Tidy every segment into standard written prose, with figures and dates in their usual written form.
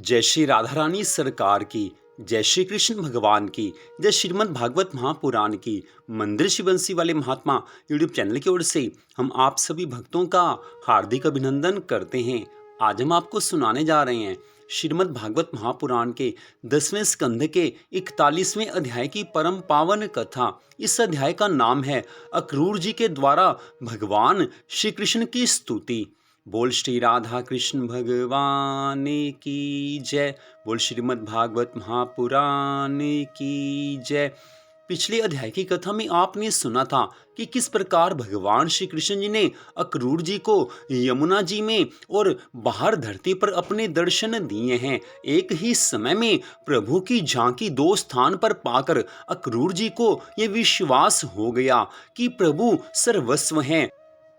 जय श्री राधा रानी सरकार की, जय श्री कृष्ण भगवान की, जय श्रीमद् भागवत महापुराण की। मंदिर शिवंशी वाले महात्मा यूट्यूब चैनल की ओर से हम आप सभी भक्तों का हार्दिक अभिनंदन करते हैं। आज हम आपको सुनाने जा रहे हैं श्रीमद् भागवत महापुराण के 10वें स्कंध के 41वें अध्याय की परम पावन कथा। इस अध्याय का नाम है अक्रूर जी के द्वारा भगवान श्री कृष्ण की स्तुति। बोल श्री राधा कृष्ण भगवान की जय। बोल श्रीमद् भागवत महापुराण की जय। पिछले अध्याय की कथा में आपने सुना था कि किस प्रकार भगवान श्री कृष्ण जी ने अक्रूर जी को यमुना जी में और बाहर धरती पर अपने दर्शन दिए हैं। एक ही समय में प्रभु की झांकी दो स्थान पर पाकर अक्रूर जी को यह विश्वास हो गया कि प्रभु सर्वस्व हैं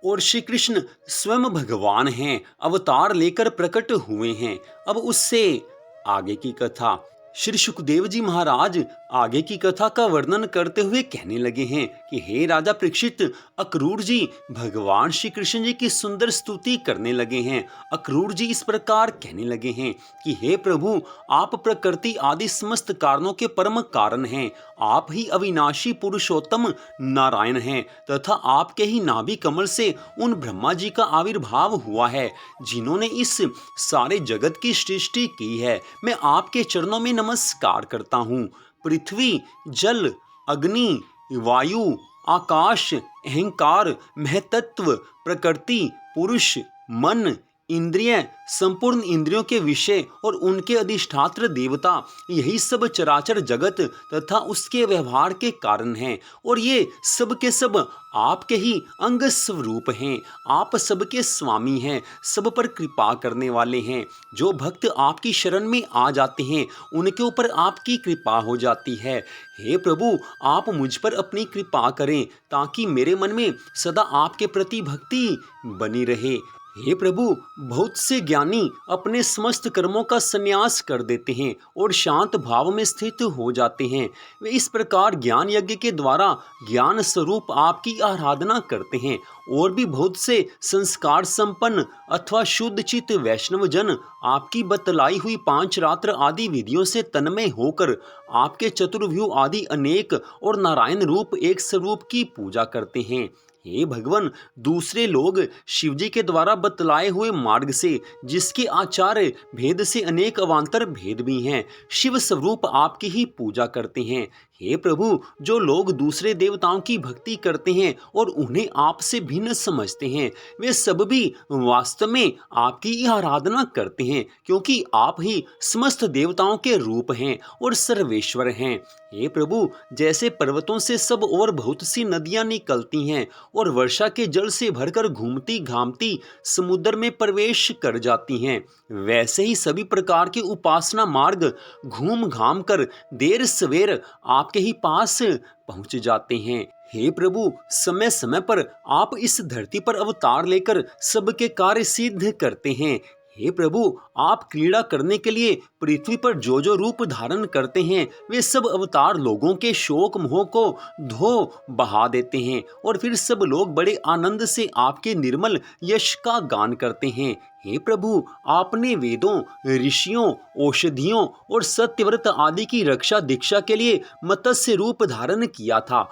और श्री कृष्ण स्वयं भगवान हैं, अवतार लेकर प्रकट हुए हैं। अब उससे आगे की कथा। श्री सुखदेव जी महाराज आगे की कथा का वर्णन करते हुए कहने लगे हैं कि हे राजा परीक्षित, अक्रूर जी भगवान श्री कृष्ण जी की सुंदर स्तुति करने लगे हैं। अक्रूर जी इस प्रकार कहने लगे हैं कि हे प्रभु, आप प्रकृति आदि समस्त कारणों के परम कारण हैं। आप ही अविनाशी पुरुषोत्तम नारायण हैं तथा आपके ही नाभि कमल से उन ब्रह्मा जी का आविर्भाव हुआ है जिन्होंने इस सारे जगत की सृष्टि की है। मैं आपके चरणों में नमस्कार करता हूँ। पृथ्वी, जल, अग्नि, वायु, आकाश, अहंकार, महतत्व, प्रकृति, पुरुष, मन, इंद्रिय, संपूर्ण इंद्रियों के विषय और उनके अधिष्ठात्र देवता, यही सब चराचर जगत तथा उसके व्यवहार के कारण हैं और ये सब के सब आपके ही अंग स्वरूप हैं। आप सबके स्वामी हैं, सब पर कृपा करने वाले हैं। जो भक्त आपकी शरण में आ जाते हैं उनके ऊपर आपकी कृपा हो जाती है। हे प्रभु, आप मुझ पर अपनी कृपा करें ताकि मेरे मन में सदा आपके प्रति भक्ति बनी रहे। हे प्रभु, बहुत से ज्ञानी अपने समस्त कर्मों का संन्यास कर देते हैं और शांत भाव में स्थित हो जाते हैं। वे इस प्रकार ज्ञान यज्ञ के द्वारा ज्ञान स्वरूप आपकी आराधना करते हैं। और भी बहुत से संस्कार संपन्न अथवा शुद्ध चित्त वैष्णव जन आपकी बतलाई हुई 5 रात्र आदि विधियों से तन्मय होकर आपके चतुर्व्यूह आदि अनेक और नारायण रूप एक स्वरूप की पूजा करते हैं। हे भगवान, दूसरे लोग शिवजी के द्वारा बतलाए हुए मार्ग से, जिसके आचार्य भेद से अनेक अवान्तर भेद भी हैं, शिव स्वरूप आपकी ही पूजा करते हैं। हे प्रभु, जो लोग दूसरे देवताओं की भक्ति करते हैं और उन्हें आपसे भिन्न समझते हैं, वे सब भी वास्तव में आपकी ही आराधना करते हैं, क्योंकि आप ही समस्त देवताओं के रूप हैं और सर्वेश्वर हैं। हे प्रभु, जैसे पर्वतों से सब और बहुत सी नदियां निकलती हैं और वर्षा के जल से भरकर घूमती घामती समुद्र में प्रवेश कर जाती हैं, वैसे ही सभी प्रकार के उपासना मार्ग घूम घाम कर देर सवेर आपके ही पास पहुंच जाते हैं। हे प्रभु, समय समय पर आप इस धरती पर अवतार लेकर सबके कार्य सिद्ध करते हैं। हे प्रभु, आप क्रीड़ा करने के लिए पृथ्वी पर जो जो रूप धारण करते हैं, वे सब अवतार लोगों के शोक मोह को धो बहा देते हैं और फिर सब लोग बड़े आनंद से आपके निर्मल यश का गान करते हैं। हे प्रभु, आपने वेदों, ऋषियों, औषधियों और सत्यव्रत आदि की रक्षा दीक्षा के लिए मत्स्य रूप धारण किया था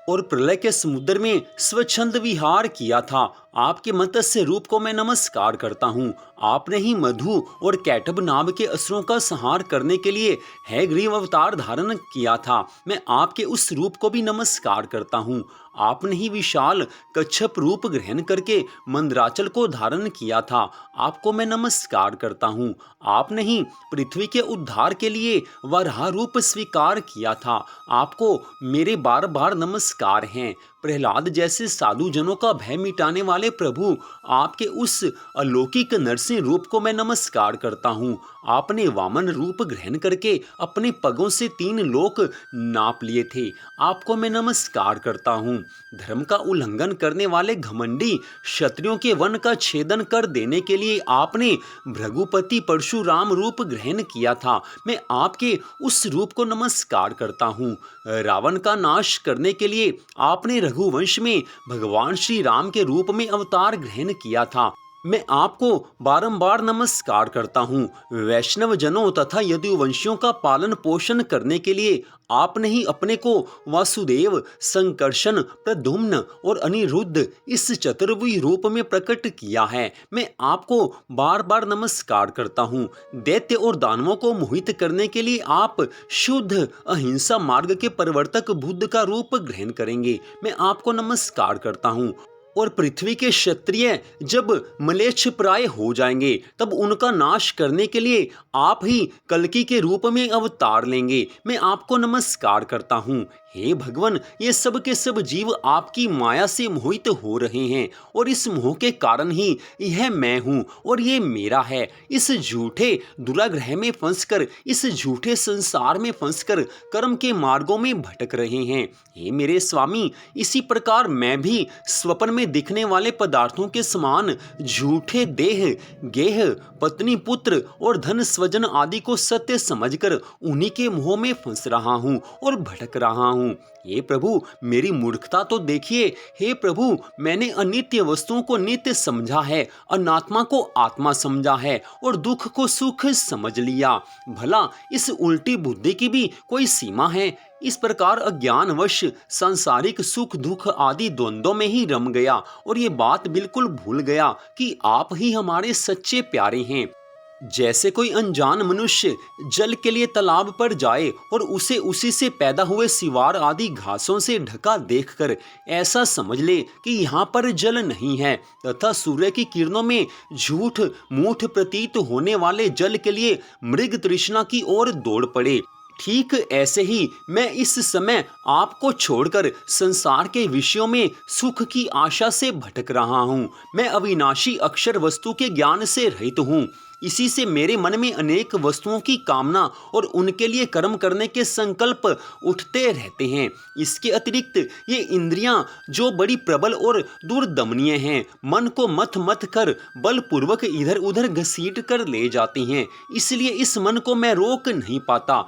और प्रलय के समुद्र में स्वच्छंद विहार किया था। आपके मत्स्य रूप को मैं नमस्कार करता हूँ। आपने ही मधु और कैटब नाम के असुरों का संहार करने के लिए हैग्रीव अवतार धारण किया था। मैं आपके उस रूप को भी नमस्कार करता हूँ। आपने ही विशाल कच्छप रूप ग्रहण करके मंदराचल को धारण किया था। आपको मैं नमस्कार करता हूँ। आपने ही पृथ्वी के उद्धार के लिए वराह रूप स्वीकार किया था। आपको मेरे बार बार नमस्कार हैं। प्रहलाद जैसे साधु जनों का भय मिटाने वाले प्रभु, आपके उस अलौकिक नरसिंह रूप को मैं नमस्कार करता हूँ। आपने वामन रूप ग्रहण करके अपने पगों से 3 लोक नाप लिए थे। आपको मैं नमस्कार करता हूँ। धर्म का उल्लंघन करने वाले घमंडी क्षत्रियों के वन का छेदन कर देने के लिए आपने भृगुपति परशुराम रूप ग्रहण किया था। मैं आपके उस रूप को नमस्कार करता हूँ। रावण का नाश करने के लिए आपने रघुवंश में भगवान श्री राम के रूप में अवतार ग्रहण किया था। मैं आपको बारंबार नमस्कार करता हूँ। वैष्णव जनों तथा यदुवंशियों का पालन पोषण करने के लिए आपने ही अपने को वासुदेव, संकर्षण, प्रद्युम्न और अनिरुद्ध इस चतुर्विध रूप में प्रकट किया है। मैं आपको बार बार नमस्कार करता हूँ। दैत्य और दानवों को मोहित करने के लिए आप शुद्ध अहिंसा मार्ग के प्रवर्तक बुद्ध का रूप ग्रहण करेंगे। मैं आपको नमस्कार करता हूँ। और पृथ्वी के क्षत्रिय जब म्लेच्छ प्राय हो जाएंगे तब उनका नाश करने के लिए आप ही कल्कि के रूप में अवतार लेंगे। मैं आपको नमस्कार करता हूँ। हे भगवान, ये सब के सब जीव आपकी माया से मोहित हो रहे हैं और इस मोह के कारण ही यह मैं हूँ और ये मेरा है। इस झूठे दुराग्रह में फंसकर, इस झूठे संसार में फंसकर कर्म के मार्गों में भटक रहे हैं। हे मेरे स्वामी, इसी प्रकार मैं भी स्वप्न में दिखने वाले पदार्थों के समान झूठे देह, गेह, पत्नी, पुत्र और धन स्वजन आदि को सत्य समझकर उन्हीं के मोह में फंस रहा हूँ और भटक रहा हूँ। हे प्रभु, मेरी मूर्खता तो देखिए। हे प्रभु, मैंने अनित्य वस्तुओं को नित्य समझा है, अनात्मा को आत्मा समझा है और दुख को सुख समझ लिया। भला इस उल्टी बुद्धि की भी कोई सीमा है? इस प्रकार अज्ञानवश सांसारिक सुख दुख आदि द्वंद्वों में ही रम गया और ये बात बिल्कुल भूल गया कि आप ही हमारे सच्चे प्यारे हैं। जैसे कोई अनजान मनुष्य जल के लिए तालाब पर जाए और उसे उसी से पैदा हुए सिवार आदि घासों से ढका देखकर ऐसा समझ ले कि यहाँ पर जल नहीं है तथा सूर्य की किरणों में झूठ मूठ प्रतीत होने वाले जल के लिए मृग तृष्णा की ओर दौड़ पड़े, ठीक ऐसे ही मैं इस समय आपको छोड़कर संसार के विषयों में सुख की आशा से भटक रहा हूँ। मैं अविनाशी अक्षर वस्तु के ज्ञान से रहित हूँ। इसी से मेरे मन में अनेक वस्तुओं की कामना और उनके लिए कर्म करने के संकल्प उठते रहते हैं। इसके अतिरिक्त ये इंद्रियां जो बड़ी प्रबल और दुर्दमनीय हैं, मन को मथ मथ कर बलपूर्वक इधर उधर घसीट कर ले जाती हैं। इसलिए इस मन को मैं रोक नहीं पाता।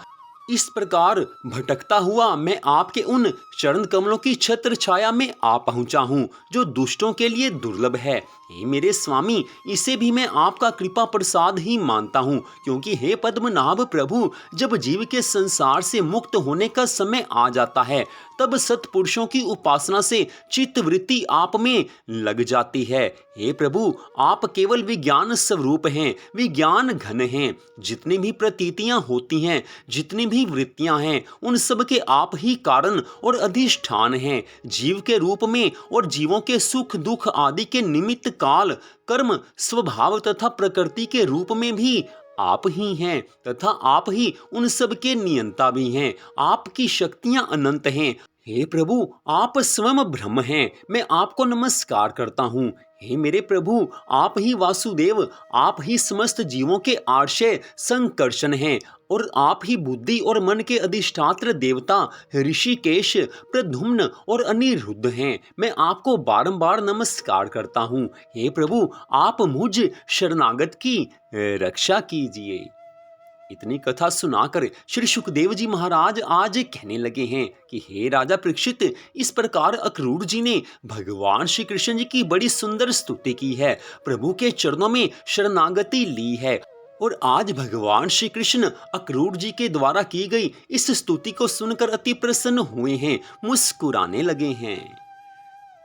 इस प्रकार भटकता हुआ मैं आपके उन चरण कमलों की छत्र छाया में आ पहुंचा हूं जो दुष्टों के लिए दुर्लभ है। हे मेरे स्वामी, इसे भी मैं आपका कृपा प्रसाद ही मानता हूं, क्योंकि हे पद्मनाभ प्रभु, जब जीव के संसार से मुक्त होने का समय आ जाता है तब सत्पुरुषों की उपासना से चित्त वृत्ति आप में लग जाती है। हे प्रभु, आप केवल विज्ञान स्वरूप हैं, विज्ञान घन हैं। जितनी भी प्रतीतियां होती हैं, जितनी भी वृत्तियां हैं, उन सब के आप ही कारण और अधिष्ठान हैं। जीव के रूप में और जीवों के सुख दुख आदि के निमित्त काल कर्म स्वभाव तथा प्रकृति के रूप में भी आप ही हैं तथा आप ही उन सब के नियंता भी हैं। आपकी शक्तियां अनंत हैं। हे प्रभु, आप स्वयं ब्रह्म हैं। मैं आपको नमस्कार करता हूँ। हे मेरे प्रभु, आप ही वासुदेव, आप ही समस्त जीवों के आश्रय संकर्षण हैं और आप ही बुद्धि और मन के अधिष्ठात्र देवता ऋषिकेश, प्रद्युम्न और अनिरुद्ध हैं। मैं आपको बारंबार नमस्कार करता हूँ। हे प्रभु, आप मुझ शरणागत की रक्षा कीजिए। इतनी कथा सुनाकर श्री सुखदेव जी महाराज आज कहने लगे हैं कि हे राजा परीक्षित, इस प्रकार अक्रूर जी ने भगवान श्री कृष्ण जी की बड़ी सुंदर स्तुति की है, प्रभु के चरणों में शरणागति ली है और आज भगवान श्री कृष्ण अक्रूर जी के द्वारा की गई इस स्तुति को सुनकर अति प्रसन्न हुए हैं, मुस्कुराने लगे हैं।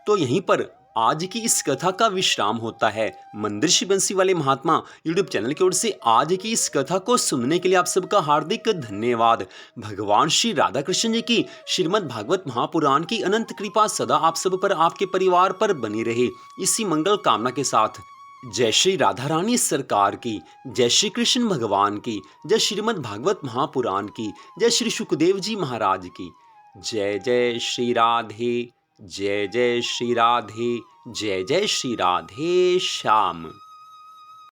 तो यहीं पर आज की इस कथा का विश्राम होता है। मंदिर श्री बंसी वाले महात्मा यूट्यूब चैनल की ओर से आज की इस कथा को सुनने के लिए आप सबका हार्दिक धन्यवाद। भगवान श्री राधा कृष्ण जी की श्रीमद् भागवत महापुराण की अनंत कृपा सदा आप सब पर, आपके परिवार पर बनी रहे, इसी मंगल कामना के साथ जय श्री राधा रानी सरकार की, जय श्री कृष्ण भगवान की, जय श्रीमद् भागवत महापुराण की, जय श्री सुखदेव जी महाराज की। जय जय श्री राधे, जय जय श्री राधे, जय जय श्री राधे श्याम।